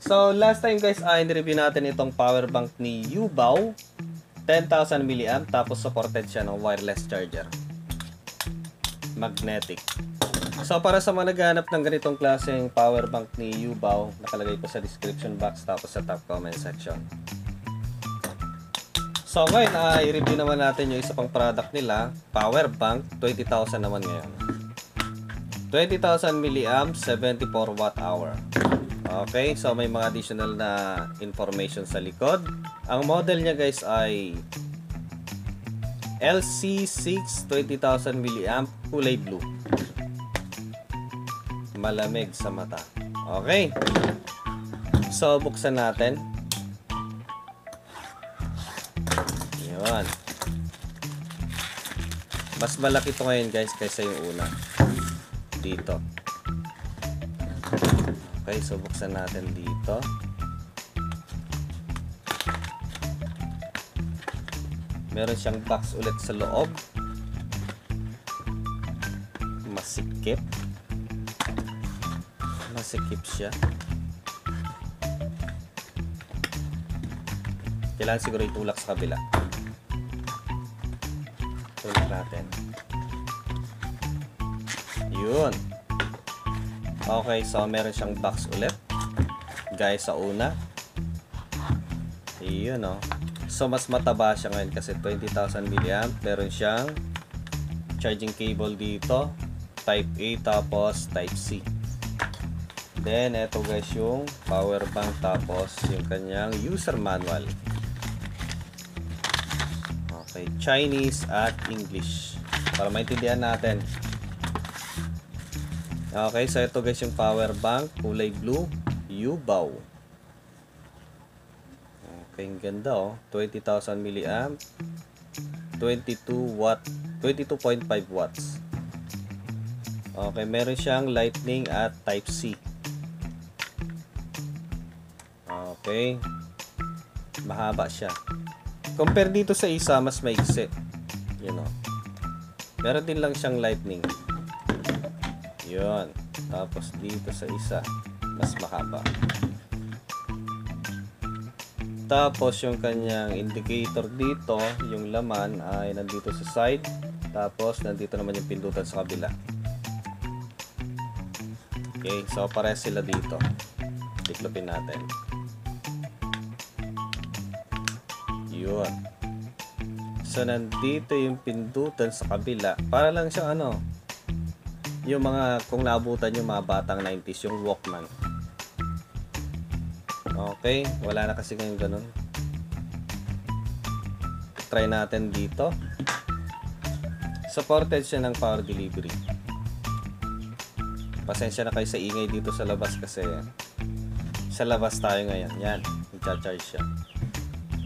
So, last time guys, in-review natin itong power bank ni Yubao. 10,000 mAh, tapos supported siya ng wireless charger. Magnetic. So, para sa mga naghahanap ng ganitong klaseng power bank ni Yubao, nakalagay ko sa description box, tapos sa top comment section. So, ngayon, i-review naman natin yung isa pang product nila, power bank, 20,000 naman ngayon. 20,000 mAh, 74 Wh. Okay, so may mga additional na information sa likod. Ang model niya guys ay LC6 20,000 mAh, kulay blue. Malamig sa mata. Okay. So, buksan natin. Yun. Mas malaki ito ngayon guys kaysa yung una. Dito. Okay, so buksan natin dito. Meron siyang box ulit sa loob. Masikip. Masikip siya. Kailangan siguro itulak sa kabila. Tulak natin. Yun. Okay, so meron siyang box ulit. Guys, sa una. Yun, oh. So, mas mataba siya ngayon kasi 20,000 mAh. Meron siyang charging cable dito. Type A, tapos Type C. Then, eto guys yung power bank, tapos yung kanyang user manual. Okay, Chinese at English. Para maintindihan natin. Okay, so ito guys yung power bank, kulay blue, Yubao. Okay, ang ganda oh. 20,000 mAh, 22.5 watts. Okay, meron siyang lightning at type C. Okay. Mahaba siya. Compare dito sa isa, mas maigsi. You know. Meron din lang siyang lightning. Yun. Tapos dito sa isa, mas mahaba. Tapos yung kanyang indicator dito, yung laman ay nandito sa side. Tapos nandito naman yung pindutan sa kabila. Okay, so parehas sila dito. Tiklopin natin. Yun. So nandito yung pindutan sa kabila. Para lang siyang ano, yung mga, kung naabutan yung mga batang 90s, yung Walkman. Okay, wala na kasi ngayon ganun. Try natin dito. Supported siya ng power delivery. Pasensya na kayo sa ingay dito sa labas kasi sa labas tayo ngayon. Yan, nagcha-charge siya.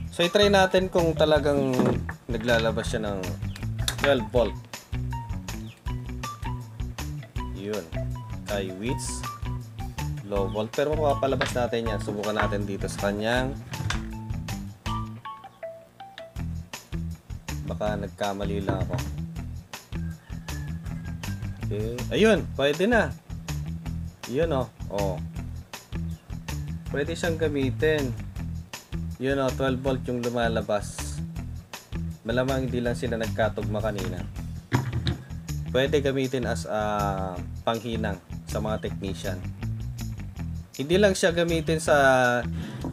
So, i-try natin kung talagang naglalabas siya ng 12 volt. Yun. Kay Wits. Low volt. Pero mapapalabas natin yan. Subukan natin dito sa kanyang. Baka nagkamali lang ako. Okay. Ayun. Pwede na. Yun o. Oh. Pwede siyang gamitin. Yun o. 12 volt yung lumalabas. Malamang hindi lang sila nagkatugma kanina. Pwede gamitin as panghinang sa mga technician. Hindi lang siya gamitin sa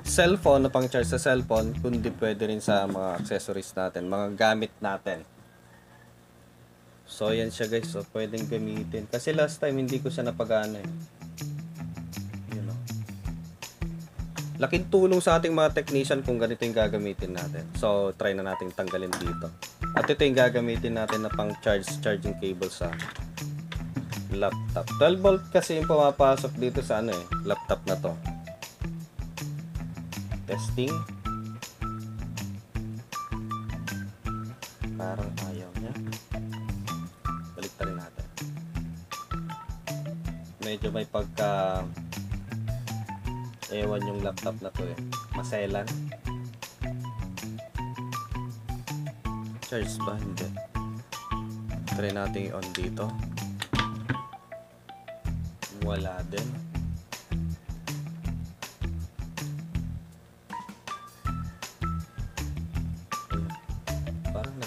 cellphone o pang charge sa cellphone, kundi pwede rin sa mga accessories natin, mga gamit natin. So yan siya guys, so pwedeng gamitin. Kasi last time hindi ko siya napagana eh. You know. Laking tulong sa ating mga technician kung ganito yung gagamitin natin. So try na natin tanggalin dito. At ito yung gagamitin natin na pang charging cable sa laptop. 12 volt kasi yung pumapasok dito sa ano eh, laptop na to. Testing. Parang ayaw niya. Baliktarin natin. Medyo may pagka ewan yung laptop na to eh. Maselan. Charge ba? Hindi. Try natin i-on dito. Wala din.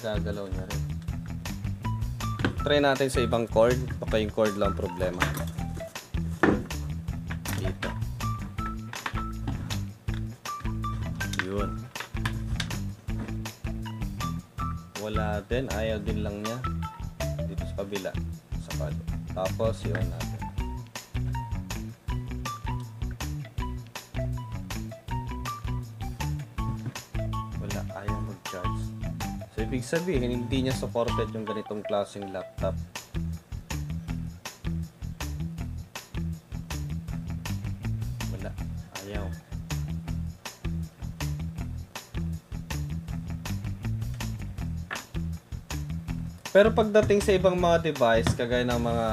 nagagalaw niya rin. Try natin sa ibang cord. Baka yung cord lang problema. Dito. Yun. Wala din. Ayaw din lang niya. Dito sa kabila. Sa palo. Tapos yun natin. Wala. Ayaw mag-charge. So, ibig sabihin, hindi niya supported yung ganitong klaseng laptop. Wala. Ayaw. Pero pagdating sa ibang mga device, kagaya ng mga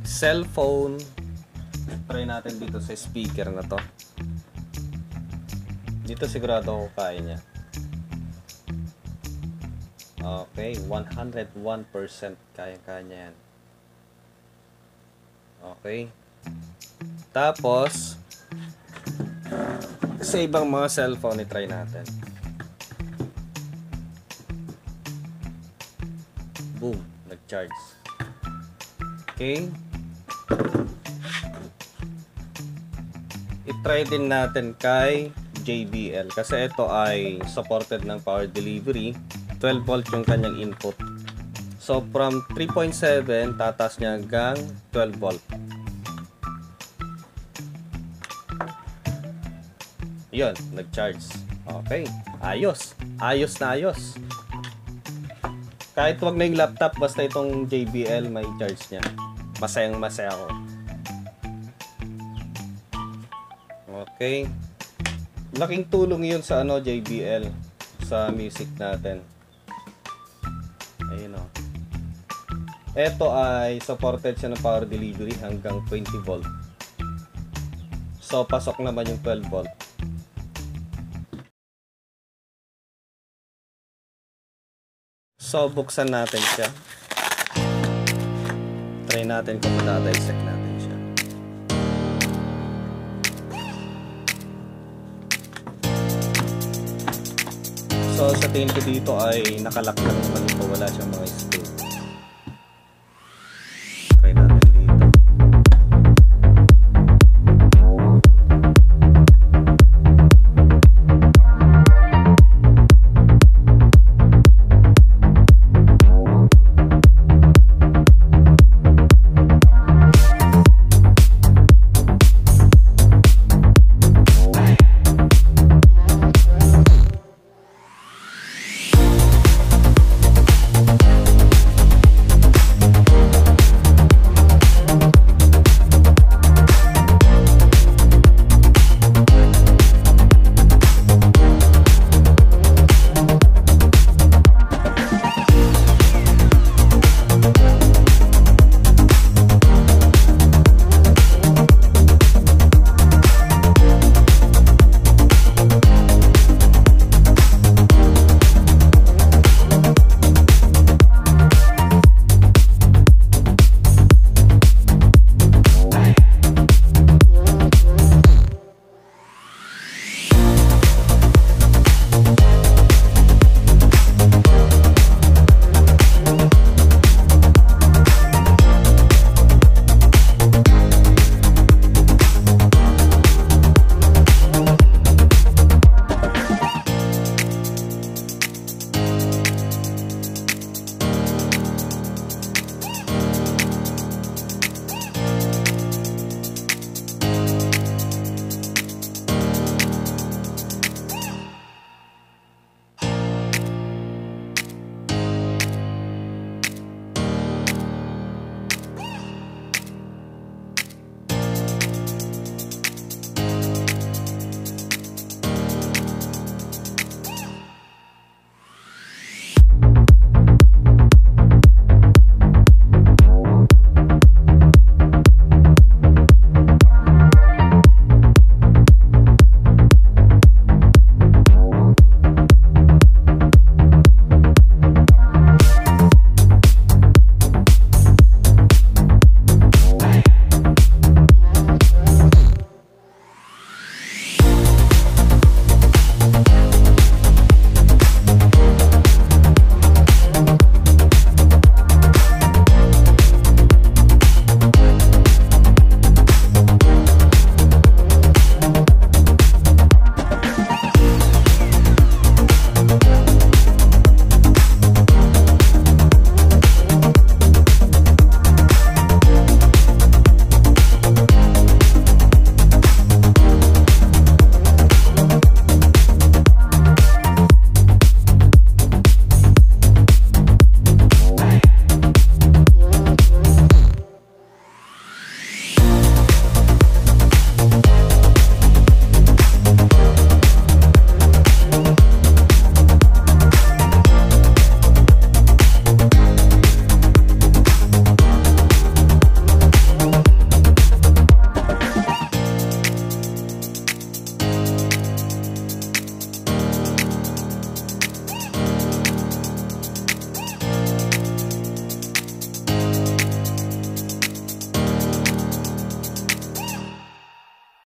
cellphone, try natin dito sa speaker na to. Dito sigurado ako kaya niya. Okay, 101% kaya niya yan. Okay. Tapos, sa ibang mga cellphone, i-try natin. Boom, nag-charge. Okay. I-try din natin kay JBL kasi ito ay supported ng power delivery. 12 volt yung kanyang input. So from 3.7 tatas niya hanggang 12 volt. Yun, nag-charge. Okay, ayos. Ayos na ayos. Kahit wag na yung laptop, basta itong JBL may charge niya. Masayang masaya ako. Okay. Laking tulong yun sa JBL sa music natin. Ayun o. Ito ay supported siya ng power delivery hanggang 20 volt. So pasok naman yung 12 volt. So buksan natin siya. Try natin kung madadissect natin siya. So sa tingin ko dito ay nakalock lang naman ito, wala siyang mga screw.